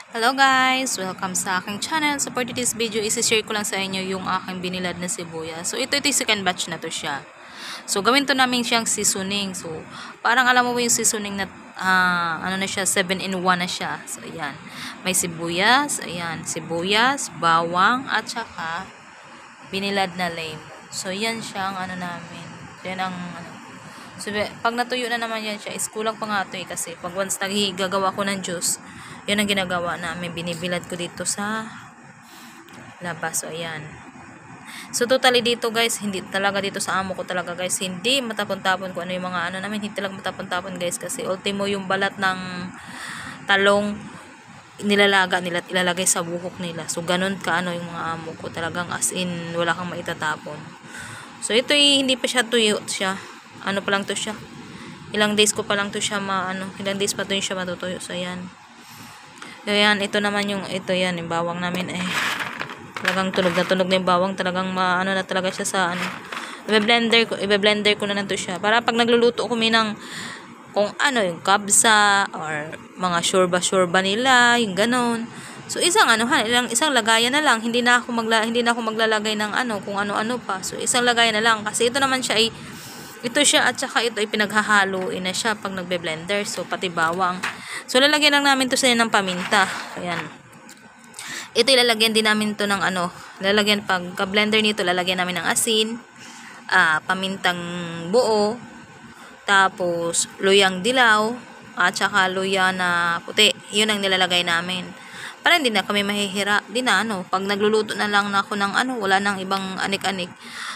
Hello guys! Welcome sa aking channel. So for today's video, isi-share ko lang sa inyo yung aking binilad na sibuyas. So ito yung second batch na to siya. So gawin to namin siyang seasoning. So parang alam mo yung seasoning na ano na siya, 7-in-1 na siya. So ayan. May sibuyas, ayan, sibuyas, bawang, at saka binilad na lemon. So yan siyang ano namin. Yan ang ano. So pag natuyo na naman yan siya, is kulang pa nga ito kasi pag once nagigagawa ko ng juice, yun ang ginagawa namin, binibilad ko dito sa labas. So ayan. So totally dito guys, hindi talaga dito sa amo ko talaga guys, hindi matapon-tapon ko ano yung mga ano namin, hindi talaga matapon-tapon guys, kasi ultimo yung balat ng talong nilalaga nila, ilalagay sa buhok nila. So ganun ka ano yung mga amo ko, talagang as in wala kang maitatapon. So ito hindi pa siya tuyo siya. Ano pa lang to siya. Ilang days ko pa lang to siya ilang days pa to siya matutuyo. So ayan. Ayan, ito naman yung yung bawang namin talagang tunog na yung bawang, talagang ano na talaga siya sa ano. Ibe-blender ko na to siya para pag nagluluto kami ng kung ano yung kabsa or mga shorba nila, yung ganon. So isang isang lagayan na lang, hindi na ako maglalagay ng kung ano-ano pa. So isang lagayan na lang kasi ito naman siya ito siya at saka ito ay pinaghahaluin na siya pag nagbe-blender. So pati bawang. So lalagyan lang namin to sa ng paminta. Ayan. Ito ilalagyan din namin to ng lalagyan pag blender nito, lalagyan namin ng asin, pamintang buo, tapos luyang dilaw, at saka luya na puti. 'Yun ang nilalagay namin. Para hindi na kami mahihira. Di na pag nagluluto na lang na ako ng wala nang ibang anik-anik.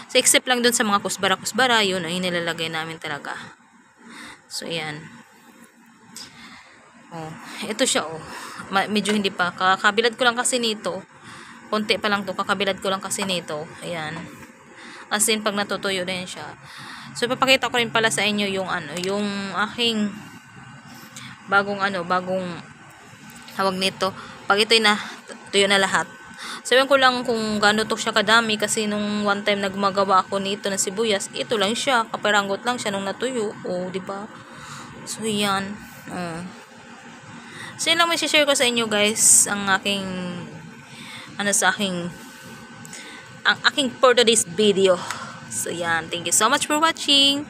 So except lang dun sa mga kusbara, yun ay nilalagay namin talaga. So ayan. Oh, ito siya medyo hindi pa. Kakabilad ko lang kasi nito. Konti pa lang to, kakabilad ko lang kasi nito. Ayan. As in pag natutuyo din siya. So papakita ko rin pala sa inyo yung yung aking bagong tawag nito. Pag ito'y tuyo na lahat. Sabihin ko lang kung gaano to siya kadami kasi nung one time nagmagawa ako nito na sibuyas, ito lang siya, kaparanggot lang siya nung natuyo. Di ba? So yan. So yun lang may share ko sa inyo guys, ang aking ang aking for today's video. So yan, thank you so much for watching.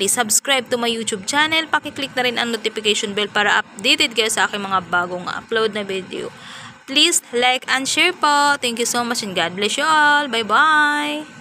Please subscribe to my YouTube channel. Paki-click na rin ang notification bell para updated kayo sa aking mga bagong upload na video. Please like and share po. Thank you so much and God bless you all. Bye-bye!